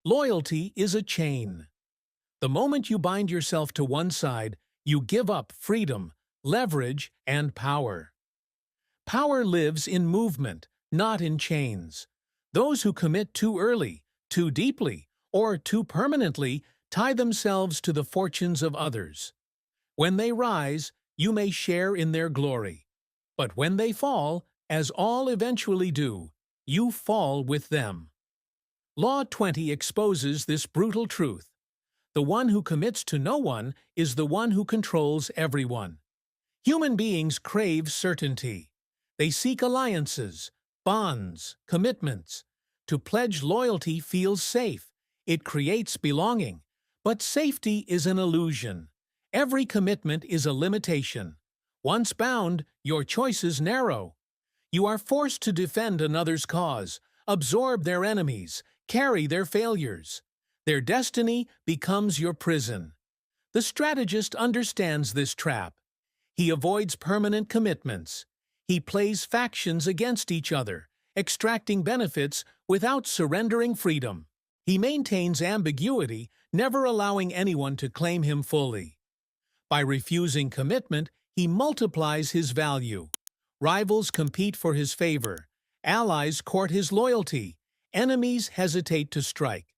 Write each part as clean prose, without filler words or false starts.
Loyalty is a chain. The moment you bind yourself to one side, you give up freedom, leverage, and power. Power lives in movement, not in chains. Those who commit too early, too deeply, or too permanently tie themselves to the fortunes of others. When they rise, you may share in their glory. But when they fall, as all eventually do, you fall with them. Law 20 exposes this brutal truth. The one who commits to no one is the one who controls everyone. Human beings crave certainty. They seek alliances, bonds, commitments. To pledge loyalty feels safe. It creates belonging. But safety is an illusion. Every commitment is a limitation. Once bound, your choices narrow. You are forced to defend another's cause, absorb their enemies, carry their failures. Their destiny becomes your prison. The strategist understands this trap. He avoids permanent commitments. He plays factions against each other, extracting benefits without surrendering freedom. He maintains ambiguity, never allowing anyone to claim him fully. By refusing commitment, he multiplies his value. Rivals compete for his favor. Allies court his loyalty. Enemies hesitate to strike.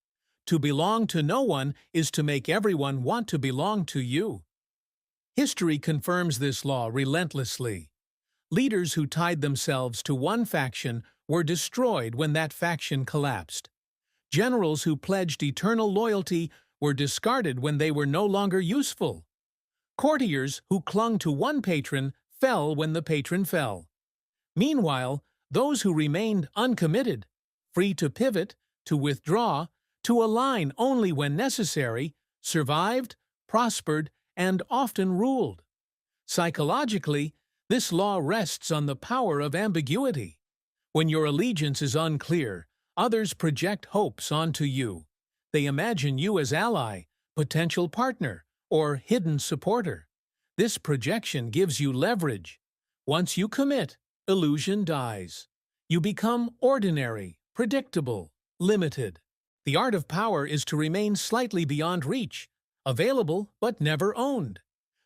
To belong to no one is to make everyone want to belong to you. History confirms this law relentlessly. Leaders who tied themselves to one faction were destroyed when that faction collapsed. Generals who pledged eternal loyalty were discarded when they were no longer useful. Courtiers who clung to one patron fell when the patron fell. Meanwhile, those who remained uncommitted, free to pivot, to withdraw, to align only when necessary, survived, prospered, and often ruled. Psychologically, this law rests on the power of ambiguity. When your allegiance is unclear, others project hopes onto you. They imagine you as ally, potential partner, or hidden supporter. This projection gives you leverage. Once you commit, illusion dies. You become ordinary, predictable, limited. The art of power is to remain slightly beyond reach, available but never owned.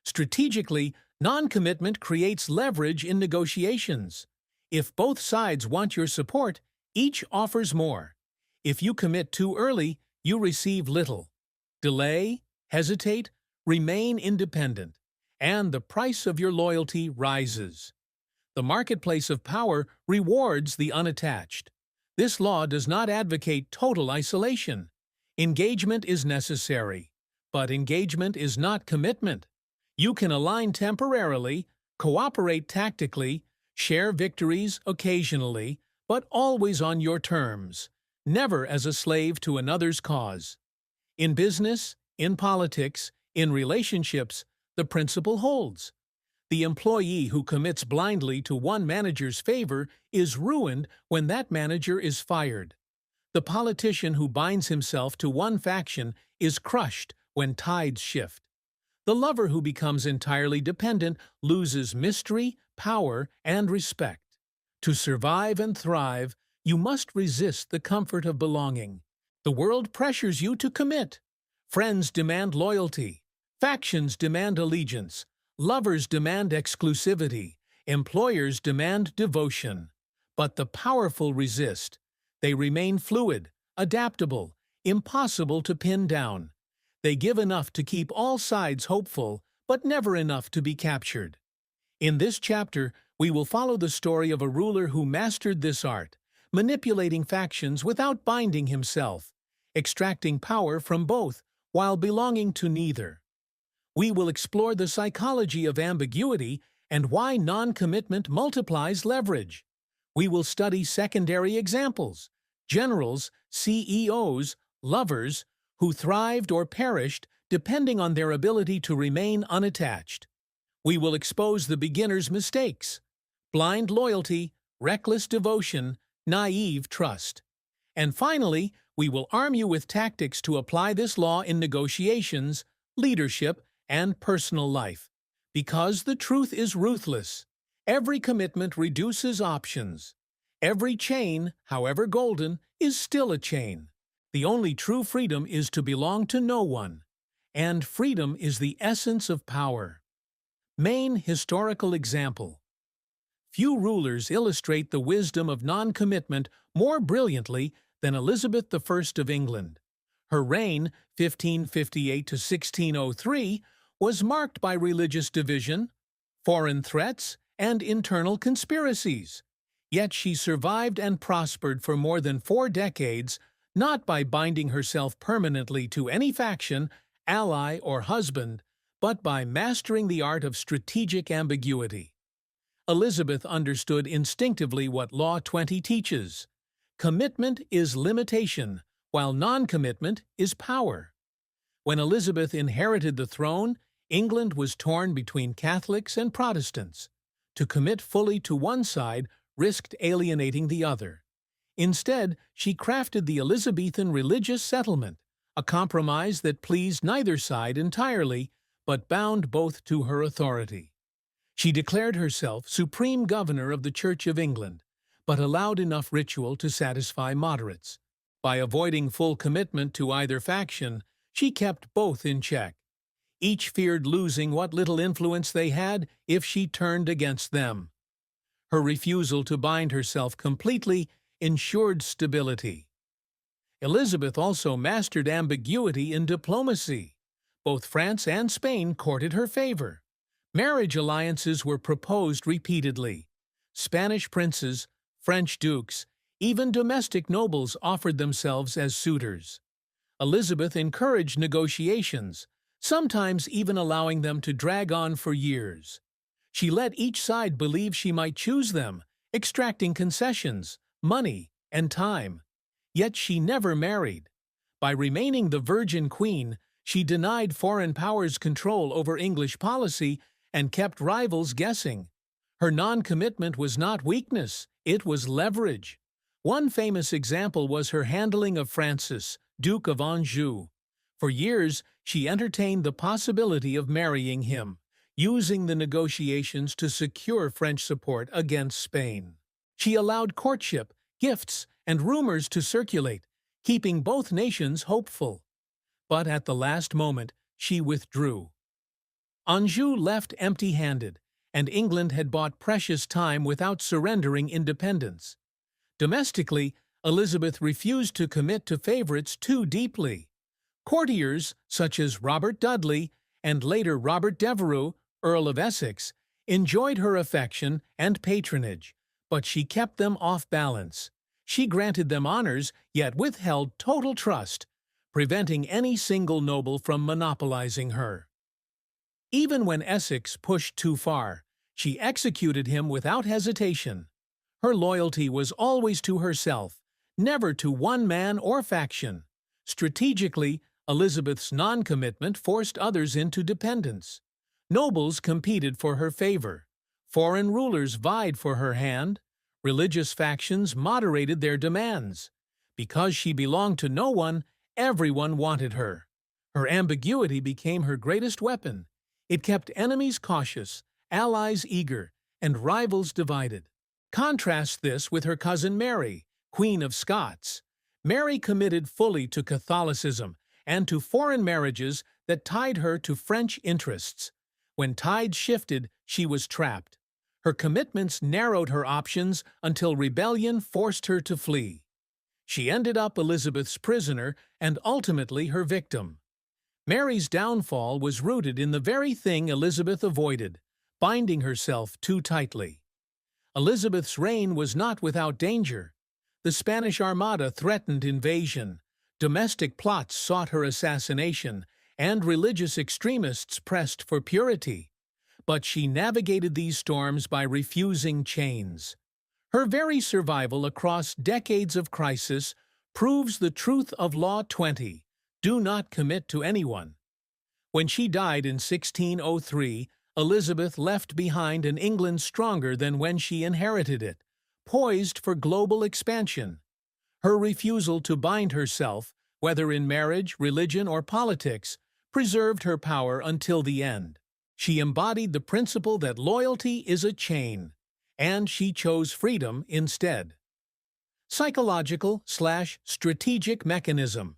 Strategically, non-commitment creates leverage in negotiations. If both sides want your support, each offers more. If you commit too early, you receive little. Delay, hesitate, remain independent, and the price of your loyalty rises. The marketplace of power rewards the unattached. This law does not advocate total isolation. Engagement is necessary, but engagement is not commitment. You can align temporarily, cooperate tactically, share victories occasionally, but always on your terms, never as a slave to another's cause. In business, in politics, in relationships, the principle holds. The employee who commits blindly to one manager's favor is ruined when that manager is fired. The politician who binds himself to one faction is crushed when tides shift. The lover who becomes entirely dependent loses mystery, power, and respect. To survive and thrive, you must resist the comfort of belonging. The world pressures you to commit. Friends demand loyalty. Factions demand allegiance. Lovers demand exclusivity. Employers demand devotion. But the powerful resist. They remain fluid, adaptable, impossible to pin down. They give enough to keep all sides hopeful, but never enough to be captured. In this chapter, we will follow the story of a ruler who mastered this art, manipulating factions without binding himself, extracting power from both while belonging to neither. We will explore the psychology of ambiguity and why non-commitment multiplies leverage. We will study secondary examples, generals, CEOs, lovers, who thrived or perished depending on their ability to remain unattached. We will expose the beginner's mistakes: blind loyalty, reckless devotion, naive trust. And finally, we will arm you with tactics to apply this law in negotiations, leadership, and personal life. Because the truth is ruthless. Every commitment reduces options. Every chain, however golden, is still a chain. The only true freedom is to belong to no one, and freedom is the essence of power. Main historical example. Few rulers illustrate the wisdom of non-commitment more brilliantly than Elizabeth I of England. Her reign, 1558 to 1603, was marked by religious division, foreign threats, and internal conspiracies. Yet she survived and prospered for more than 4 decades, not by binding herself permanently to any faction, ally, or husband, but by mastering the art of strategic ambiguity. Elizabeth understood instinctively what Law 20 teaches. Commitment is limitation, while non-commitment is power. When Elizabeth inherited the throne, England was torn between Catholics and Protestants. To commit fully to one side risked alienating the other. Instead, she crafted the Elizabethan religious settlement, a compromise that pleased neither side entirely, but bound both to her authority. She declared herself supreme governor of the Church of England, but allowed enough ritual to satisfy moderates. By avoiding full commitment to either faction, she kept both in check. Each feared losing what little influence they had if she turned against them. Her refusal to bind herself completely ensured stability. Elizabeth also mastered ambiguity in diplomacy. Both France and Spain courted her favor. Marriage alliances were proposed repeatedly. Spanish princes, French dukes, even domestic nobles offered themselves as suitors. Elizabeth encouraged negotiations, sometimes even allowing them to drag on for years. She let each side believe she might choose them, extracting concessions, money, and time. Yet she never married. By remaining the Virgin Queen, she denied foreign powers control over English policy and kept rivals guessing. Her non-commitment was not weakness, it was leverage. One famous example was her handling of Francis, Duke of Anjou. For years, she entertained the possibility of marrying him, using the negotiations to secure French support against Spain. She allowed courtship, gifts, and rumors to circulate, keeping both nations hopeful. But at the last moment, she withdrew. Anjou left empty-handed, and England had bought precious time without surrendering independence. Domestically, Elizabeth refused to commit to favorites too deeply. Courtiers, such as Robert Dudley and later Robert Devereux, Earl of Essex, enjoyed her affection and patronage, but she kept them off balance. She granted them honors, yet withheld total trust, preventing any single noble from monopolizing her. Even when Essex pushed too far, she executed him without hesitation. Her loyalty was always to herself, never to one man or faction. Strategically, Elizabeth's non-commitment forced others into dependence. Nobles competed for her favor. Foreign rulers vied for her hand. Religious factions moderated their demands. Because she belonged to no one, everyone wanted her. Her ambiguity became her greatest weapon. It kept enemies cautious, allies eager, and rivals divided. Contrast this with her cousin Mary, Queen of Scots. Mary committed fully to Catholicism and to foreign marriages that tied her to French interests. When tides shifted, she was trapped. Her commitments narrowed her options until rebellion forced her to flee. She ended up Elizabeth's prisoner and ultimately her victim. Mary's downfall was rooted in the very thing Elizabeth avoided, binding herself too tightly. Elizabeth's reign was not without danger. The Spanish Armada threatened invasion, domestic plots sought her assassination, and religious extremists pressed for purity. But she navigated these storms by refusing chains. Her very survival across decades of crisis proves the truth of Law 20. Do not commit to anyone. When she died in 1603, Elizabeth left behind an England stronger than when she inherited it, poised for global expansion. Her refusal to bind herself, whether in marriage, religion, or politics, preserved her power until the end. She embodied the principle that loyalty is a chain, and she chose freedom instead. Psychological/strategic mechanism.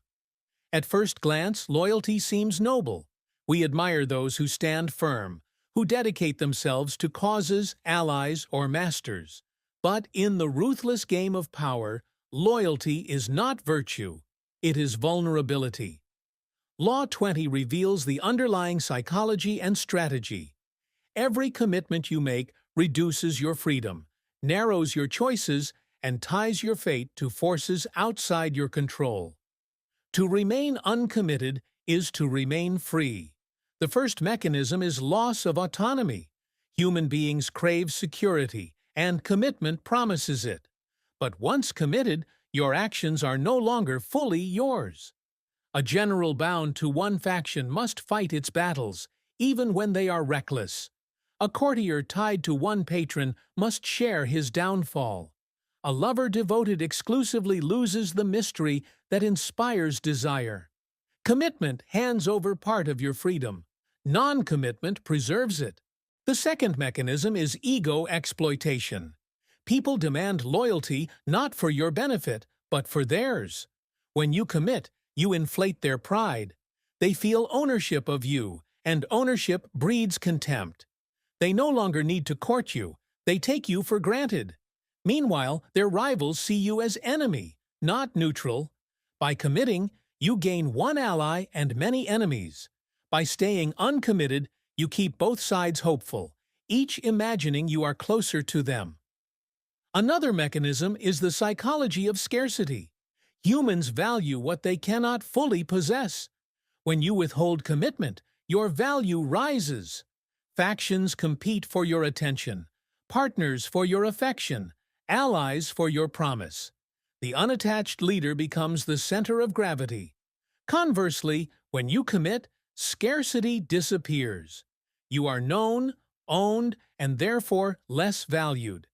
At first glance, loyalty seems noble. We admire those who stand firm, who dedicate themselves to causes, allies, or masters. But in the ruthless game of power, loyalty is not virtue, it is vulnerability. Law 20 reveals the underlying psychology and strategy. Every commitment you make reduces your freedom, narrows your choices, and ties your fate to forces outside your control. To remain uncommitted is to remain free. The first mechanism is loss of autonomy. Human beings crave security, and commitment promises it. But once committed, your actions are no longer fully yours. A general bound to one faction must fight its battles, even when they are reckless. A courtier tied to one patron must share his downfall. A lover devoted exclusively loses the mystery that inspires desire. Commitment hands over part of your freedom. Non-commitment preserves it. The second mechanism is ego exploitation. People demand loyalty not for your benefit, but for theirs. When you commit, you inflate their pride. They feel ownership of you, and ownership breeds contempt. They no longer need to court you, they take you for granted. Meanwhile, their rivals see you as enemy, not neutral. By committing, you gain one ally and many enemies. By staying uncommitted, you keep both sides hopeful, each imagining you are closer to them. Another mechanism is the psychology of scarcity. Humans value what they cannot fully possess. When you withhold commitment, your value rises. Factions compete for your attention, partners for your affection, allies for your promise. The unattached leader becomes the center of gravity. Conversely, when you commit, scarcity disappears. You are known, owned, and therefore less valued.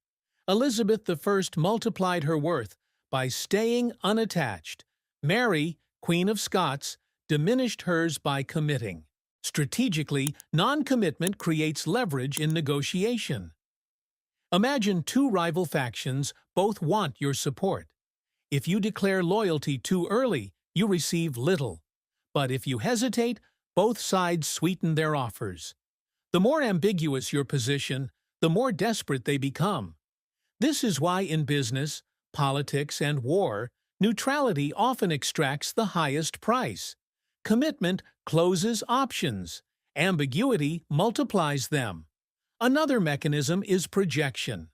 Elizabeth I multiplied her worth by staying unattached. Mary, Queen of Scots, diminished hers by committing. Strategically, non-commitment creates leverage in negotiation. Imagine two rival factions, both want your support. If you declare loyalty too early, you receive little. But if you hesitate, both sides sweeten their offers. The more ambiguous your position, the more desperate they become. This is why in business, politics, and war, neutrality often extracts the highest price. Commitment closes options. Ambiguity multiplies them. Another mechanism is projection.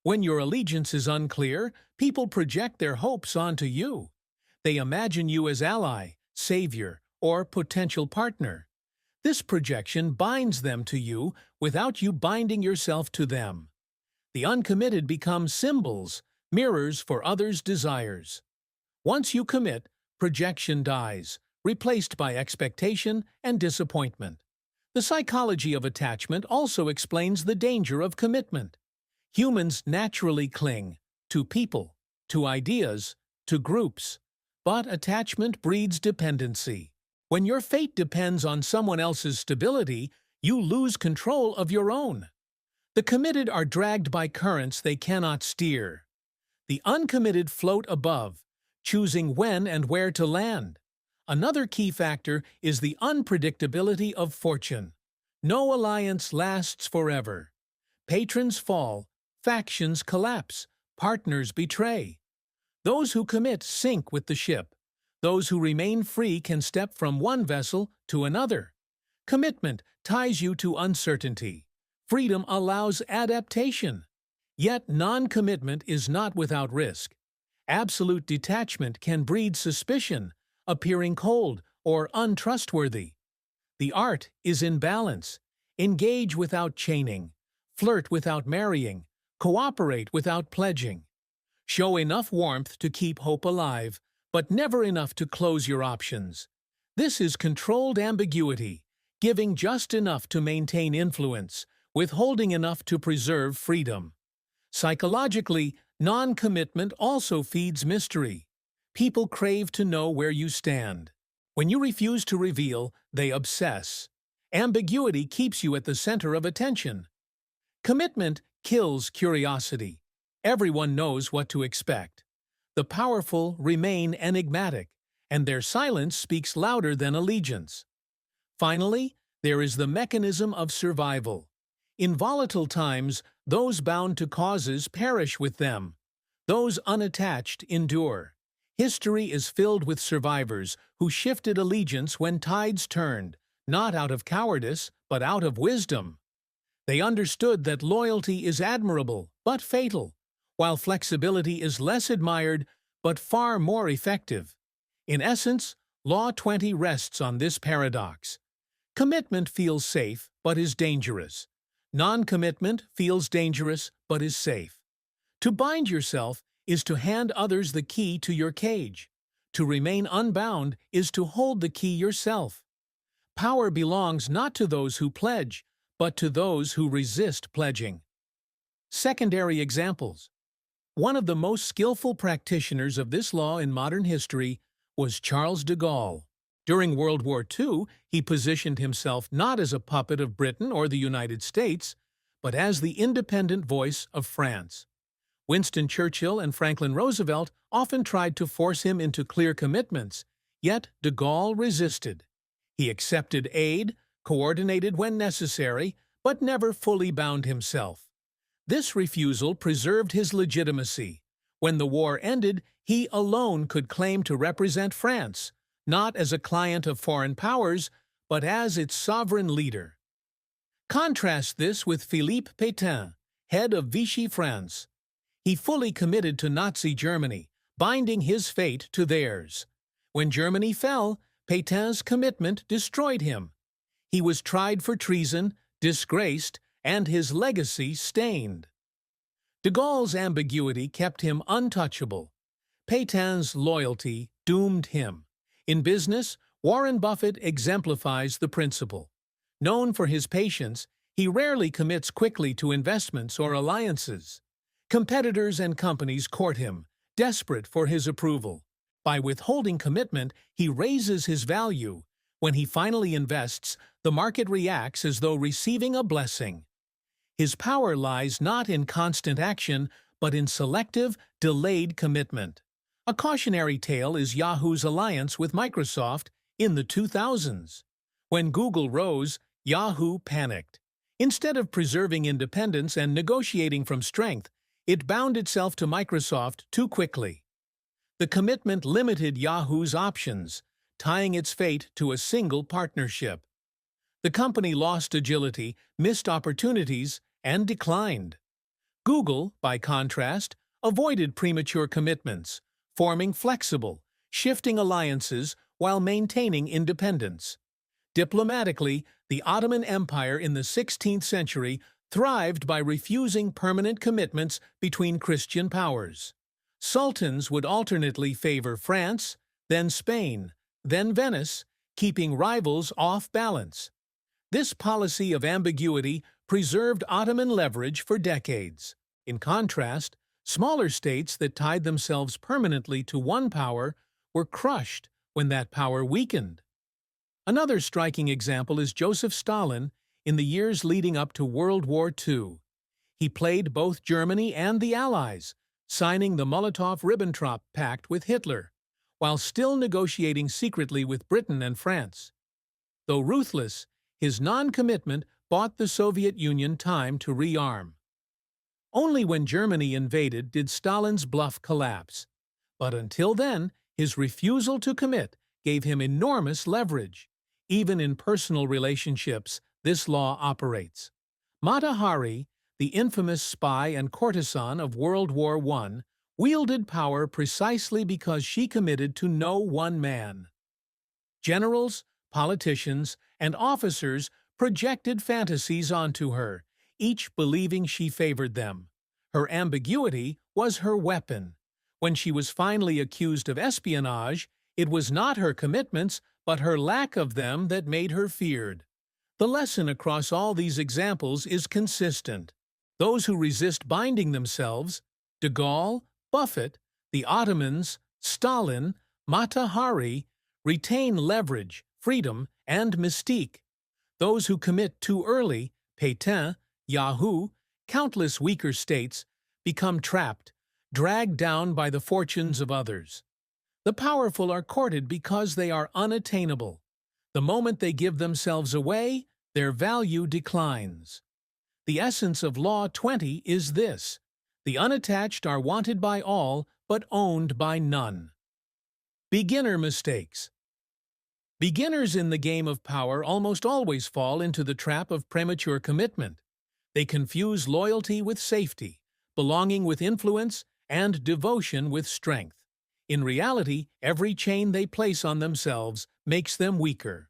When your allegiance is unclear, people project their hopes onto you. They imagine you as ally, savior, or potential partner. This projection binds them to you without you binding yourself to them. The uncommitted become symbols, mirrors for others' desires. Once you commit, projection dies, replaced by expectation and disappointment. The psychology of attachment also explains the danger of commitment. Humans naturally cling to people, to ideas, to groups. But attachment breeds dependency. When your fate depends on someone else's stability, you lose control of your own. The committed are dragged by currents they cannot steer. The uncommitted float above, choosing when and where to land. Another key factor is the unpredictability of fortune. No alliance lasts forever. Patrons fall, factions collapse, partners betray. Those who commit sink with the ship. Those who remain free can step from one vessel to another. Commitment ties you to uncertainty. Freedom allows adaptation. Yet non-commitment is not without risk. Absolute detachment can breed suspicion, appearing cold or untrustworthy. The art is in balance. Engage without chaining. Flirt without marrying. Cooperate without pledging. Show enough warmth to keep hope alive, but never enough to close your options. This is controlled ambiguity, giving just enough to maintain influence, withholding enough to preserve freedom. Psychologically, non-commitment also feeds mystery. People crave to know where you stand. When you refuse to reveal, they obsess. Ambiguity keeps you at the center of attention. Commitment kills curiosity. Everyone knows what to expect. the powerful remain enigmatic, and their silence speaks louder than allegiance. Finally, there is the mechanism of survival. In volatile times, those bound to causes perish with them. Those unattached endure. History is filled with survivors who shifted allegiance when tides turned, not out of cowardice, but out of wisdom. They understood that loyalty is admirable, but fatal, while flexibility is less admired, but far more effective. In essence, Law 20 rests on this paradox. Commitment feels safe, but is dangerous. Non-commitment feels dangerous, but is safe. To bind yourself is to hand others the key to your cage. To remain unbound is to hold the key yourself. Power belongs not to those who pledge, but to those who resist pledging. Secondary examples. One of the most skillful practitioners of this law in modern history was Charles de Gaulle. During World War II, he positioned himself not as a puppet of Britain or the United States, but as the independent voice of France. Winston Churchill and Franklin Roosevelt often tried to force him into clear commitments, yet de Gaulle resisted. He accepted aid, coordinated when necessary, but never fully bound himself. This refusal preserved his legitimacy. When the war ended, he alone could claim to represent France, not as a client of foreign powers, but as its sovereign leader. Contrast this with Philippe Pétain, head of Vichy France. He fully committed to Nazi Germany, binding his fate to theirs. When Germany fell, Pétain's commitment destroyed him. He was tried for treason, disgraced, and his legacy stained. De Gaulle's ambiguity kept him untouchable. Pétain's loyalty doomed him. In business, Warren Buffett exemplifies the principle. Known for his patience, he rarely commits quickly to investments or alliances. Competitors and companies court him, desperate for his approval. By withholding commitment, he raises his value. When he finally invests, the market reacts as though receiving a blessing. His power lies not in constant action, but in selective, delayed commitment. A cautionary tale is Yahoo's alliance with Microsoft in the 2000s. When Google rose, Yahoo panicked. Instead of preserving independence and negotiating from strength, it bound itself to Microsoft too quickly. The commitment limited Yahoo's options, tying its fate to a single partnership. The company lost agility, missed opportunities, and declined. Google, by contrast, avoided premature commitments, forming flexible, shifting alliances while maintaining independence. Diplomatically, the Ottoman Empire in the 16th century thrived by refusing permanent commitments between Christian powers. Sultans would alternately favor France, then Spain, then Venice, keeping rivals off balance. This policy of ambiguity preserved Ottoman leverage for decades. In contrast, smaller states that tied themselves permanently to one power were crushed when that power weakened. Another striking example is Joseph Stalin in the years leading up to World War II. He played both Germany and the Allies, signing the Molotov-Ribbentrop Pact with Hitler, while still negotiating secretly with Britain and France. Though ruthless, his non-commitment bought the Soviet Union time to rearm. Only when Germany invaded did Stalin's bluff collapse. But until then, his refusal to commit gave him enormous leverage. Even in personal relationships, this law operates. Mata Hari, the infamous spy and courtesan of World War I, wielded power precisely because she committed to no one man. Generals, politicians, and officers projected fantasies onto her, each believing she favored them. Her ambiguity was her weapon. When she was finally accused of espionage, it was not her commitments, but her lack of them that made her feared. The lesson across all these examples is consistent. Those who resist binding themselves, de Gaulle, Buffett, the Ottomans, Stalin, Mata Hari, retain leverage, freedom, and mystique. Those who commit too early, Pétain, Yahoo, countless weaker states, become trapped, dragged down by the fortunes of others. The powerful are courted because they are unattainable. The moment they give themselves away, their value declines. The essence of Law 20 is this: the unattached are wanted by all, but owned by none. Beginner mistakes. Beginners in the game of power almost always fall into the trap of premature commitment. They confuse loyalty with safety, belonging with influence, and devotion with strength. In reality, every chain they place on themselves makes them weaker.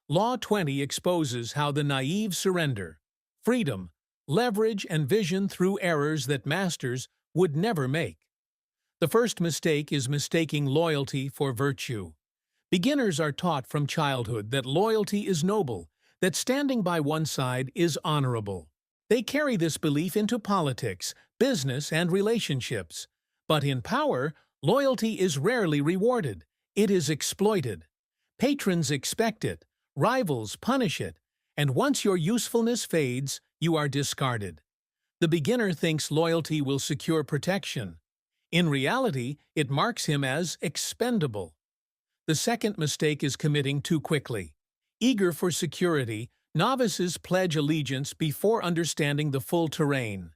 Law 20 exposes how the naive surrender freedom, leverage, and vision through errors that masters would never make. The first mistake is mistaking loyalty for virtue. Beginners are taught from childhood that loyalty is noble, that standing by one side is honorable. They carry this belief into politics, business, and relationships. But in power, loyalty is rarely rewarded. It is exploited. Patrons expect it, rivals punish it, and once your usefulness fades, you are discarded. The beginner thinks loyalty will secure protection. In reality, it marks him as expendable. The second mistake is committing too quickly. Eager for security, novices pledge allegiance before understanding the full terrain.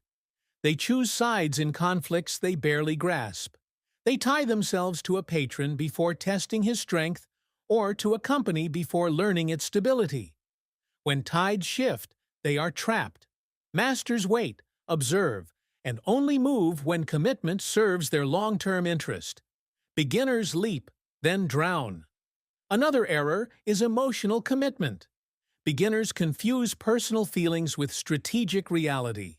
They choose sides in conflicts they barely grasp. They tie themselves to a patron before testing his strength, or to a company before learning its stability. When tides shift, they are trapped. Masters wait, observe, and only move when commitment serves their long-term interest. Beginners leap, then drown. Another error is emotional commitment. Beginners confuse personal feelings with strategic reality.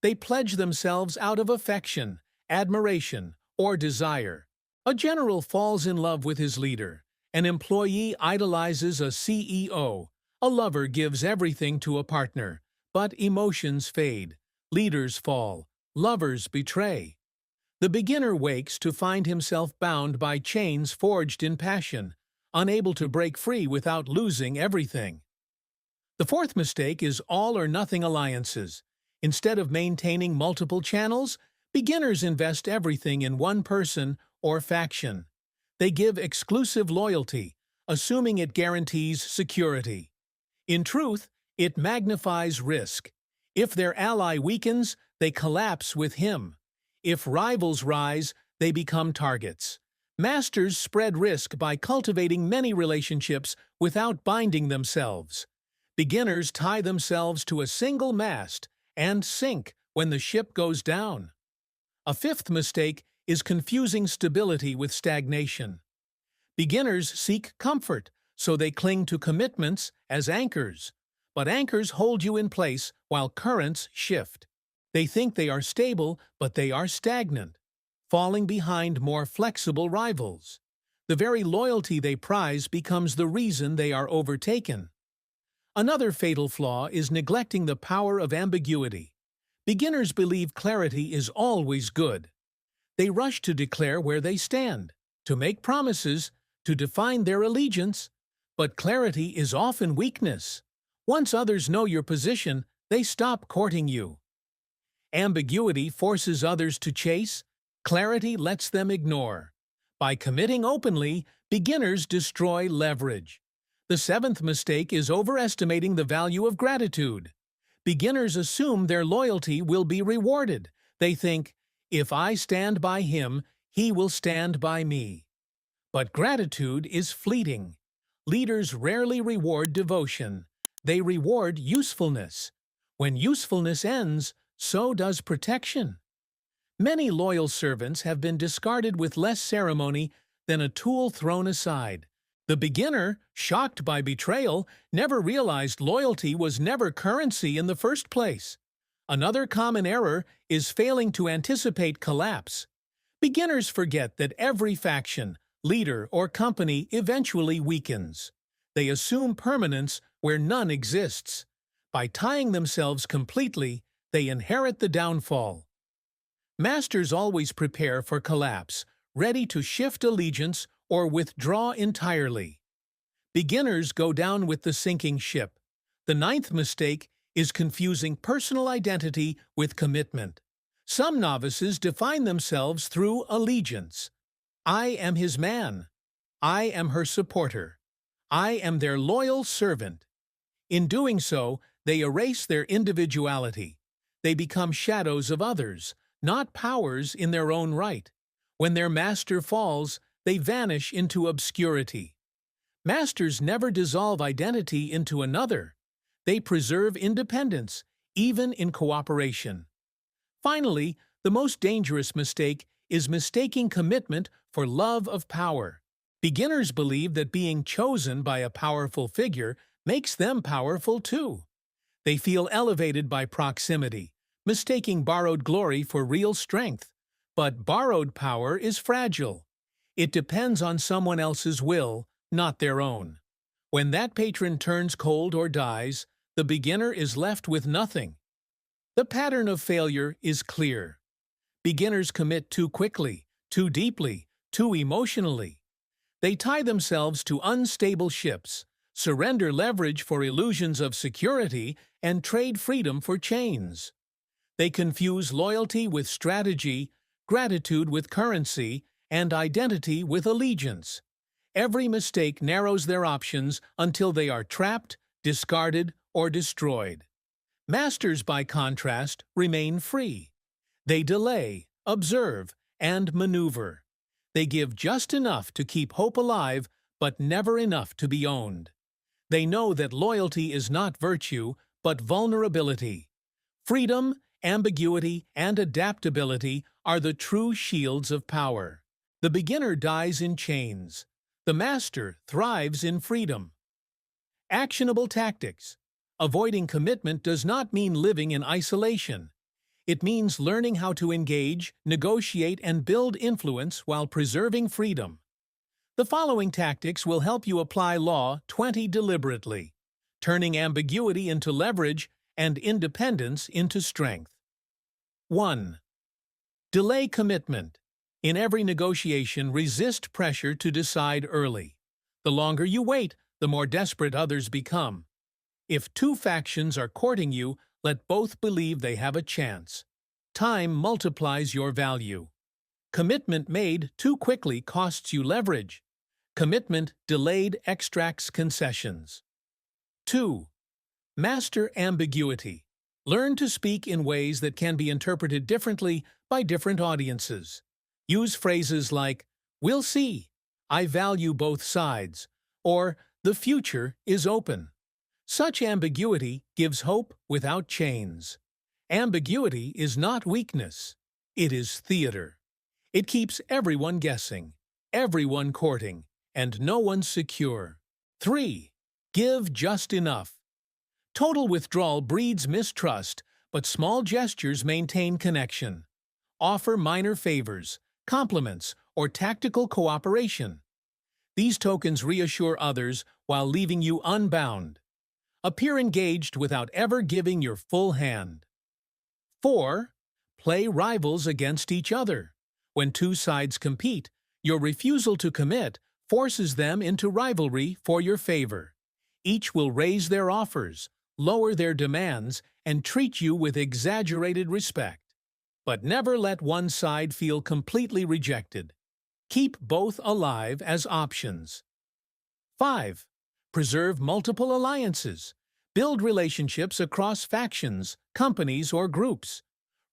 They pledge themselves out of affection, admiration, or desire. A general falls in love with his leader. An employee idolizes a CEO. A lover gives everything to a partner. But emotions fade. Leaders fall. Lovers betray. The beginner wakes to find himself bound by chains forged in passion, unable to break free without losing everything. The fourth mistake is all-or-nothing alliances. Instead of maintaining multiple channels, beginners invest everything in one person or faction. They give exclusive loyalty, assuming it guarantees security. In truth, it magnifies risk. If their ally weakens, they collapse with him. If rivals rise, they become targets. Masters spread risk by cultivating many relationships without binding themselves. Beginners tie themselves to a single mast and sink when the ship goes down. A fifth mistake is confusing stability with stagnation. Beginners seek comfort, so they cling to commitments as anchors. But anchors hold you in place while currents shift. They think they are stable, but they are stagnant, falling behind more flexible rivals. The very loyalty they prize becomes the reason they are overtaken. Another fatal flaw is neglecting the power of ambiguity. Beginners believe clarity is always good. They rush to declare where they stand, to make promises, to define their allegiance. But clarity is often weakness. Once others know your position, they stop courting you. Ambiguity forces others to chase. Clarity lets them ignore. By committing openly, beginners destroy leverage. The seventh mistake is overestimating the value of gratitude. Beginners assume their loyalty will be rewarded. They think, if I stand by him, he will stand by me. But gratitude is fleeting. Leaders rarely reward devotion. They reward usefulness. When usefulness ends, so does protection. Many loyal servants have been discarded with less ceremony than a tool thrown aside. The beginner, shocked by betrayal, never realized loyalty was never currency in the first place. Another common error is failing to anticipate collapse. Beginners forget that every faction, leader, or company eventually weakens. They assume permanence where none exists. By tying themselves completely, they inherit the downfall. Masters always prepare for collapse, ready to shift allegiance or withdraw entirely. Beginners go down with the sinking ship. The ninth mistake is confusing personal identity with commitment. Some novices define themselves through allegiance. I am his man. I am her supporter. I am their loyal servant. In doing so, they erase their individuality. They become shadows of others, not powers in their own right. When their master falls, they vanish into obscurity. Masters never dissolve identity into another. They preserve independence, even in cooperation. Finally, the most dangerous mistake is mistaking commitment for love of power. Beginners believe that being chosen by a powerful figure makes them powerful too. They feel elevated by proximity, mistaking borrowed glory for real strength. But borrowed power is fragile. It depends on someone else's will, not their own. When that patron turns cold or dies, the beginner is left with nothing. The pattern of failure is clear. Beginners commit too quickly, too deeply, too emotionally. They tie themselves to unstable ships, surrender leverage for illusions of security, and trade freedom for chains. They confuse loyalty with strategy, gratitude with currency, and identity with allegiance. Every mistake narrows their options until they are trapped, discarded, or destroyed. Masters, by contrast, remain free. They delay, observe, and maneuver. They give just enough to keep hope alive, but never enough to be owned. They know that loyalty is not virtue, but vulnerability. Freedom, ambiguity, and adaptability are the true shields of power. The beginner dies in chains. The master thrives in freedom. Actionable tactics. Avoiding commitment does not mean living in isolation. It means learning how to engage, negotiate, and build influence while preserving freedom. The following tactics will help you apply Law 20 deliberately, turning ambiguity into leverage and independence into strength. 1. Delay commitment. In every negotiation, resist pressure to decide early. The longer you wait, the more desperate others become. If two factions are courting you, let both believe they have a chance. Time multiplies your value. Commitment made too quickly costs you leverage. Commitment delayed extracts concessions. 2. Master ambiguity. Learn to speak in ways that can be interpreted differently by different audiences. Use phrases like, "We'll see," "I value both sides," or "The future is open." Such ambiguity gives hope without chains. Ambiguity is not weakness. It is theater. It keeps everyone guessing, everyone courting, and no one secure. 3. Give just enough. Total withdrawal breeds mistrust, but small gestures maintain connection. Offer minor favors, compliments, or tactical cooperation. These tokens reassure others while leaving you unbound. Appear engaged without ever giving your full hand. 4. Play rivals against each other. When two sides compete, your refusal to commit forces them into rivalry for your favor. Each will raise their offers, lower their demands, and treat you with exaggerated respect. But never let one side feel completely rejected. Keep both alive as options. 5. Preserve multiple alliances. Build relationships across factions, companies, or groups.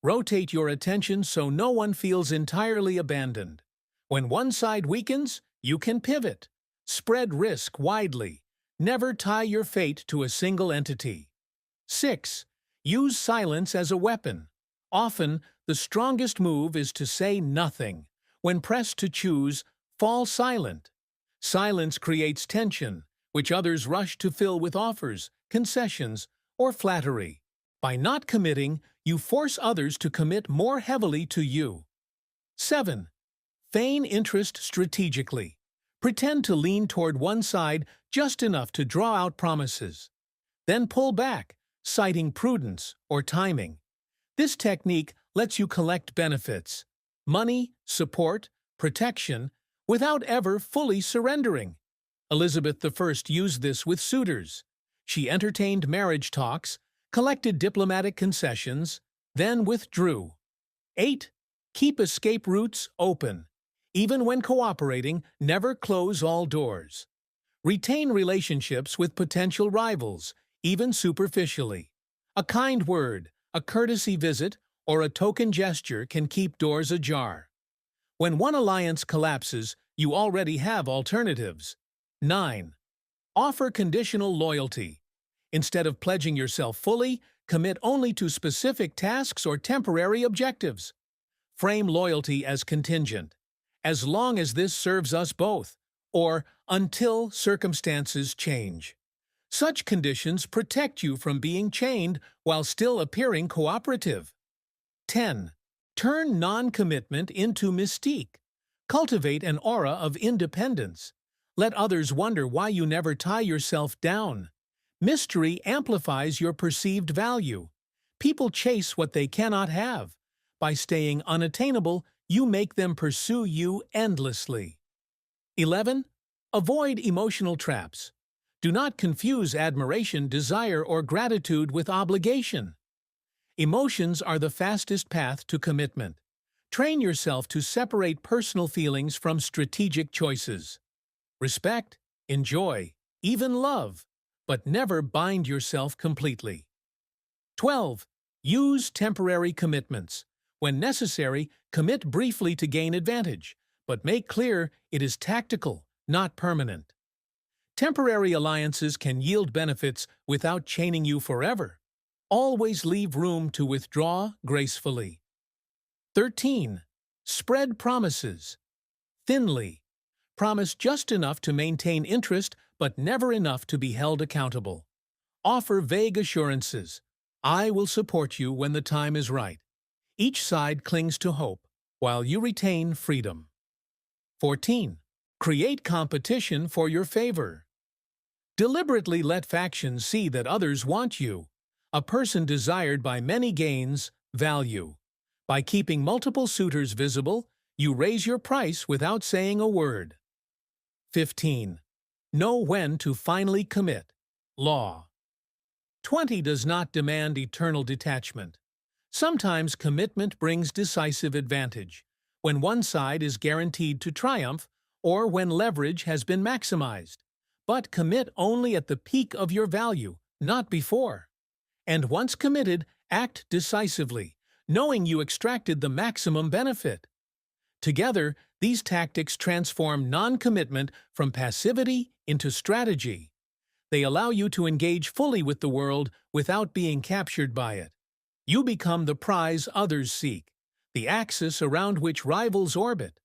Rotate your attention so no one feels entirely abandoned. When one side weakens, you can pivot. Spread risk widely. Never tie your fate to a single entity. 6. Use silence as a weapon. Often, the strongest move is to say nothing. When pressed to choose, fall silent. Silence creates tension, which others rush to fill with offers, concessions, or flattery. By not committing, you force others to commit more heavily to you. 7. Feign interest strategically. Pretend to lean toward one side just enough to draw out promises. Then pull back, citing prudence or timing. This technique lets you collect benefits, money, support, protection, without ever fully surrendering. Elizabeth I used this with suitors. She entertained marriage talks, collected diplomatic concessions, then withdrew. 8. Keep escape routes open. Even when cooperating, never close all doors. Retain relationships with potential rivals, even superficially. A kind word, a courtesy visit, or a token gesture can keep doors ajar. When one alliance collapses, you already have alternatives. 9. Offer conditional loyalty. Instead of pledging yourself fully, commit only to specific tasks or temporary objectives. Frame loyalty as contingent, as long as this serves us both, or until circumstances change. Such conditions protect you from being chained while still appearing cooperative. 10. Turn non-commitment into mystique. Cultivate an aura of independence. Let others wonder why you never tie yourself down. Mystery amplifies your perceived value. People chase what they cannot have. By staying unattainable, you make them pursue you endlessly. 11. Avoid emotional traps. Do not confuse admiration, desire, or gratitude with obligation. Emotions are the fastest path to commitment. Train yourself to separate personal feelings from strategic choices. Respect, enjoy, even love, but never bind yourself completely. 12. Use temporary commitments. When necessary, commit briefly to gain advantage, but make clear it is tactical, not permanent. Temporary alliances can yield benefits without chaining you forever. Always leave room to withdraw gracefully. 13. Spread promises. Thinly. Promise just enough to maintain interest, but never enough to be held accountable. Offer vague assurances. I will support you when the time is right. Each side clings to hope, while you retain freedom. 14. Create competition for your favor. Deliberately let factions see that others want you. A person desired by many gains value. By keeping multiple suitors visible, you raise your price without saying a word. 15. Know when to finally commit. Law. 20 does not demand eternal detachment. Sometimes commitment brings decisive advantage, when one side is guaranteed to triumph or when leverage has been maximized. But commit only at the peak of your value, not before. And once committed, act decisively, knowing you extracted the maximum benefit. Together, these tactics transform non-commitment from passivity into strategy. They allow you to engage fully with the world without being captured by it. You become the prize others seek, the axis around which rivals orbit.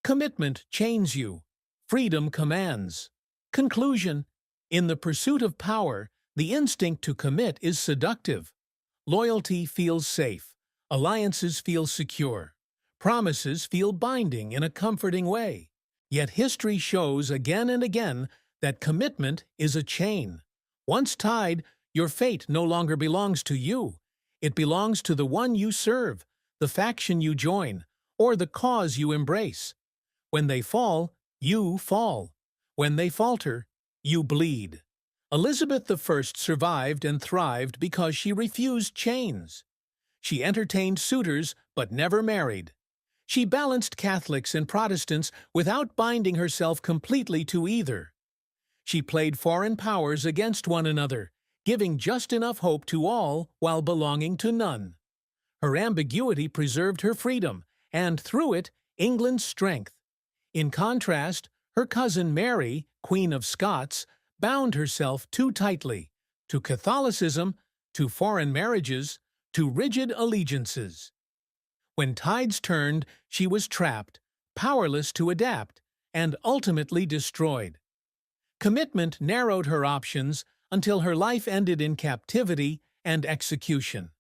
Commitment chains you. Freedom commands. Conclusion: in the pursuit of power, the instinct to commit is seductive. Loyalty feels safe. Alliances feel secure. Promises feel binding in a comforting way. Yet history shows again and again that commitment is a chain. Once tied, your fate no longer belongs to you. It belongs to the one you serve, the faction you join, or the cause you embrace. When they fall, you fall. When they falter, you bleed. Elizabeth I survived and thrived because she refused chains. She entertained suitors but never married. She balanced Catholics and Protestants without binding herself completely to either. She played foreign powers against one another, giving just enough hope to all while belonging to none. Her ambiguity preserved her freedom, and through it, England's strength. In contrast, her cousin Mary, Queen of Scots, bound herself too tightly to Catholicism, to foreign marriages, to rigid allegiances. When tides turned, she was trapped, powerless to adapt, and ultimately destroyed. Commitment narrowed her options until her life ended in captivity and execution.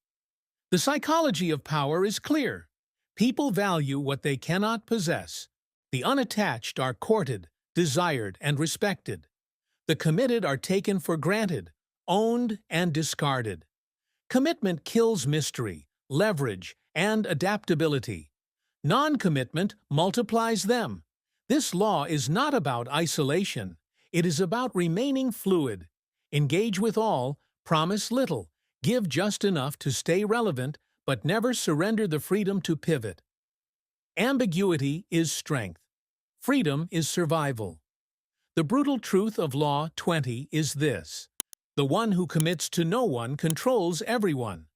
The psychology of power is clear. People value what they cannot possess. The unattached are courted, desired, and respected. The committed are taken for granted, owned, and discarded. Commitment kills mystery, leverage, and adaptability. Non-commitment multiplies them. This law is not about isolation. It is about remaining fluid. Engage with all, promise little, give just enough to stay relevant, but never surrender the freedom to pivot. Ambiguity is strength. Freedom is survival. The brutal truth of Law 20 is this: the one who commits to no one controls everyone.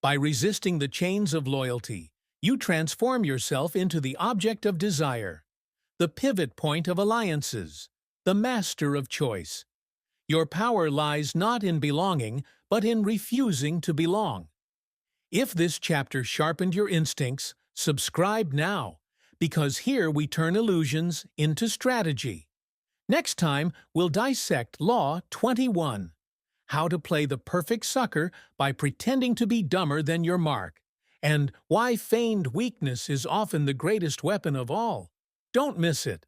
By resisting the chains of loyalty, you transform yourself into the object of desire, the pivot point of alliances, the master of choice. Your power lies not in belonging, but in refusing to belong. If this chapter sharpened your instincts, subscribe now, because here we turn illusions into strategy. Next time, we'll dissect Law 21. How to play the perfect sucker by pretending to be dumber than your mark, and why feigned weakness is often the greatest weapon of all. Don't miss it.